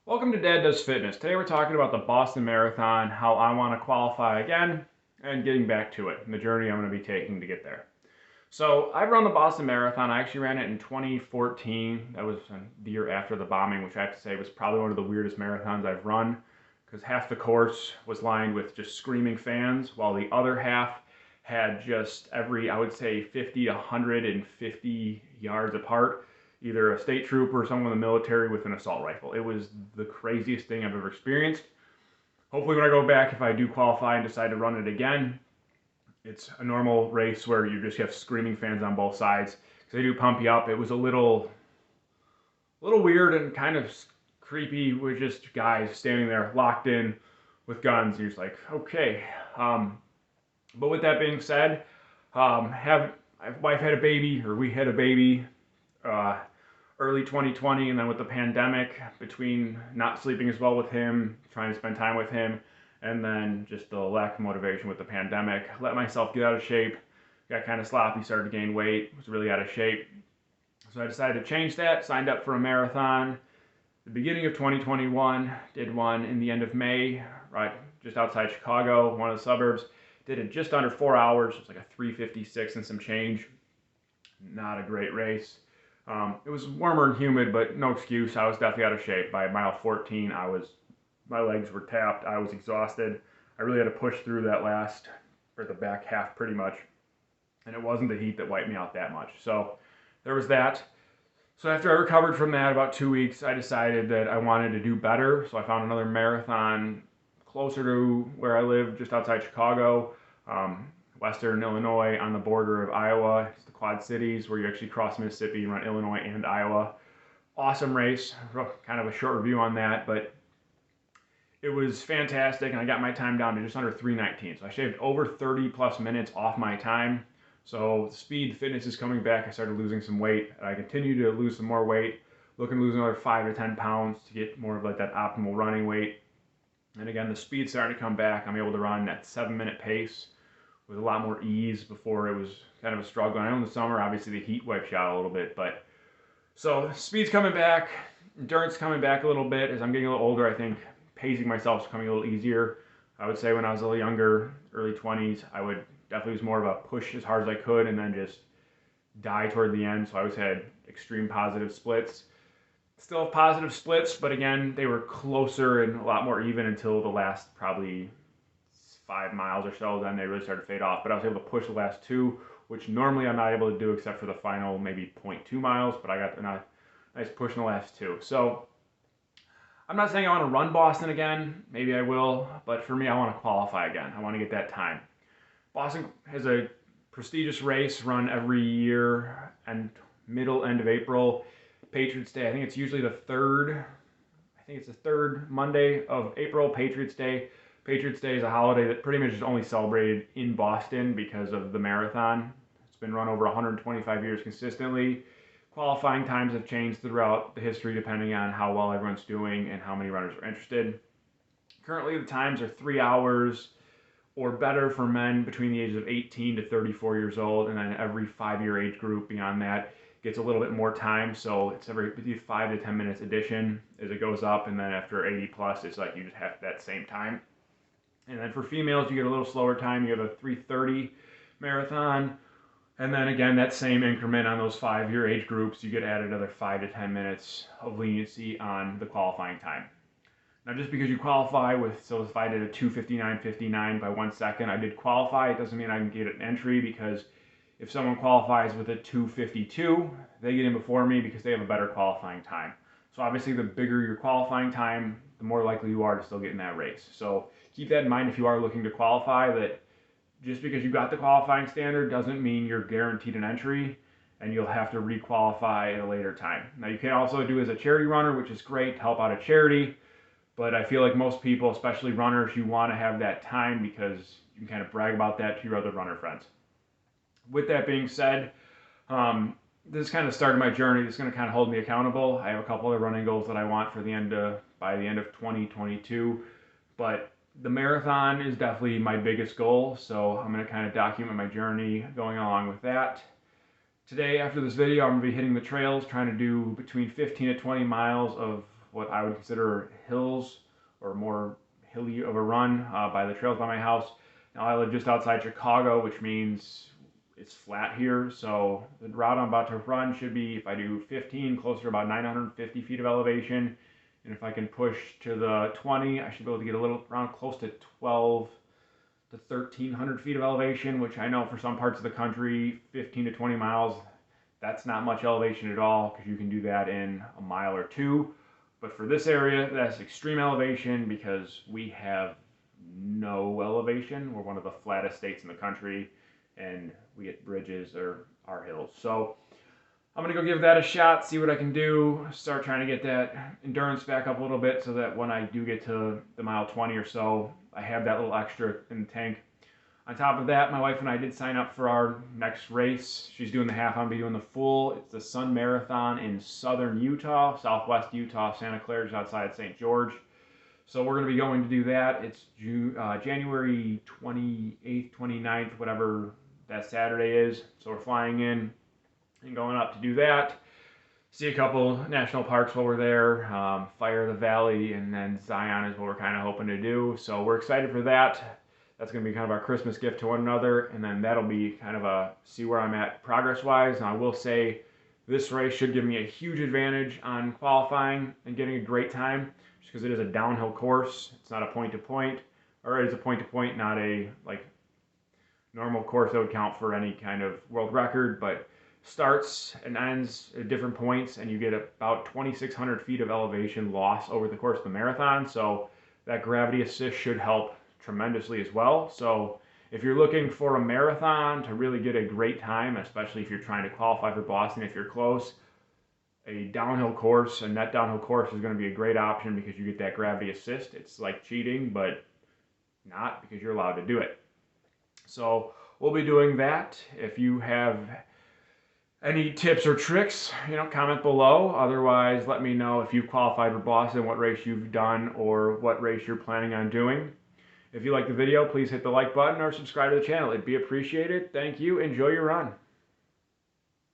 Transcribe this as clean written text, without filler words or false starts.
Welcome to Dad Does Fitness. Today we're talking about the Boston Marathon, how I want to qualify again, and getting back to it, and the journey I'm going to be taking to get there. So I've run the Boston Marathon. I actually ran it in 2014. That was the year after the bombing, which I have to say was probably one of the weirdest marathons I've run, because half the course was lined with just screaming fans, while the other half had just every, I would say, 50 to 150 yards apart, either a state trooper or someone in the military with an assault rifle. It was the craziest thing I've ever experienced. Hopefully when I go back, if I do qualify and decide to run it again, it's a normal race where you just have screaming fans on both sides. Because they do pump you up. It was a little weird and kind of creepy with just guys standing there locked in with guns. You're just like, okay. But with that being said, my wife had a baby, or we had a baby, uh, early 2020, and then with the pandemic, between not sleeping as well with him, trying to spend time with him, and then just the lack of motivation with the pandemic, let myself get out of shape, got kind of sloppy, started to gain weight, was really out of shape. So I decided to change that, signed up for a marathon the beginning of 2021, did one in the end of May, right just outside Chicago, one of the suburbs. Did it just under 4 hours. It was like a 3:56 and some change. Not a great race. It was warmer and humid, but no excuse. I was definitely out of shape. By mile 14, my legs were tapped. I was exhausted. I really had to push through that last, or the back half pretty much. And it wasn't the heat that wiped me out that much. So there was that. So after I recovered from that, about 2 weeks, I decided that I wanted to do better. So I found another marathon closer to where I live, just outside Chicago, Western Illinois, on the border of Iowa. It's the Quad Cities, where you actually cross Mississippi, you run Illinois and Iowa. Awesome race. Kind of a short review on that, but it was fantastic, and I got my time down to just under 3:19. So I shaved over 30 plus minutes off my time. So speed, fitness is coming back. I started losing some weight. I continue to lose some more weight. Looking to lose another 5 to 10 pounds to get more of like that optimal running weight. And again, the speed's starting to come back. I'm able to run at 7-minute pace with a lot more ease. Before it was kind of a struggle. I know in the summer, obviously the heat wipes you out a little bit, but so speed's coming back, endurance coming back a little bit. As I'm getting a little older, I think pacing myself is becoming a little easier. I would say when I was a little younger, early 20s, I would definitely was more of a push as hard as I could and then just die toward the end. So I always had extreme positive splits. Still have positive splits, but again, they were closer and a lot more even until the last probably 5 miles or so. Then they really started to fade off. But I was able to push the last two, which normally I'm not able to do except for the final maybe 0.2 miles. But I got a nice push in the last two. So I'm not saying I want to run Boston again. Maybe I will. But for me, I want to qualify again. I want to get that time. Boston has a prestigious race run every year and end of April. Patriots Day. I think it's usually the third Monday of April, Patriots Day. Patriots Day is a holiday that pretty much is only celebrated in Boston because of the marathon. It's been run over 125 years consistently. Qualifying times have changed throughout the history depending on how well everyone's doing and how many runners are interested. Currently, the times are 3 hours or better for men between the ages of 18 to 34 years old, and then every 5-year age group beyond that gets a little bit more time. So it's every 5 to 10 minutes addition as it goes up, and then after 80 plus, it's like you just have that same time. And then for females, you get a little slower time. You have a 3:30 marathon, and then again, that same increment on those 5-year age groups, you get added another 5 to 10 minutes of leniency on the qualifying time. Now, just because you qualify with, so if I did a 2:59.59 by 1 second, I did qualify. It doesn't mean I can get an entry, because if someone qualifies with a 2:52, they get in before me because they have a better qualifying time. So obviously, the bigger your qualifying time, the more likely you are to still get in that race. So keep that in mind if you are looking to qualify, that just because you got the qualifying standard doesn't mean you're guaranteed an entry, and you'll have to re-qualify at a later time. Now, you can also do as a charity runner, which is great to help out a charity. But I feel like most people, especially runners, you want to have that time because you can kind of brag about that to your other runner friends. With that being said, this kind of started my journey. This is going to kind of hold me accountable. I have a couple other running goals that I want for by the end of 2022. But the marathon is definitely my biggest goal. So I'm going to kind of document my journey going along with that. Today, after this video, I'm going to be hitting the trails, trying to do between 15 to 20 miles of what I would consider hills or more hilly of a run by the trails by my house. Now I live just outside Chicago, which means it's flat here. So the route I'm about to run should be, if I do 15, closer to about 950 feet of elevation. And if I can push to the 20, I should be able to get a little around close to 12 to 1,300 feet of elevation, which I know for some parts of the country, 15 to 20 miles, that's not much elevation at all, because you can do that in a mile or two. But for this area, that's extreme elevation because we have no elevation. We're one of the flattest states in the country, and we get bridges or our hills. So I'm going to go give that a shot, see what I can do, start trying to get that endurance back up a little bit so that when I do get to the mile 20 or so, I have that little extra in the tank. On top of that, my wife and I did sign up for our next race. She's doing the half, I'm going to be doing the full. It's the Sun Marathon in southern Utah, southwest Utah, Santa Clara, just outside St. George. So we're going to be going to do that. It's January 28th, 29th, whatever that Saturday is. So we're flying in and going up to do that. See a couple national parks while we're there. Fire the Valley and then Zion is what we're kind of hoping to do. So we're excited for that. That's going to be kind of our Christmas gift to one another. And then that'll be kind of a see where I'm at progress-wise. And I will say this race should give me a huge advantage on qualifying and getting a great time, just because it is a downhill course. It's not a point-to-point, or it is a point-to-point, not a normal course that would count for any kind of world record, but starts and ends at different points, and you get about 2,600 feet of elevation loss over the course of the marathon. So that gravity assist should help tremendously as well. So if you're looking for a marathon to really get a great time, especially if you're trying to qualify for Boston, if you're close, a downhill course, a net downhill course is going to be a great option because you get that gravity assist. It's like cheating, but not, because you're allowed to do it. So we'll be doing that. If you have any tips or tricks, comment below. Otherwise, let me know if you've qualified for Boston, what race you've done, or what race you're planning on doing. If you like the video, please hit the like button or subscribe to the channel. It'd be appreciated. Thank you. Enjoy your run.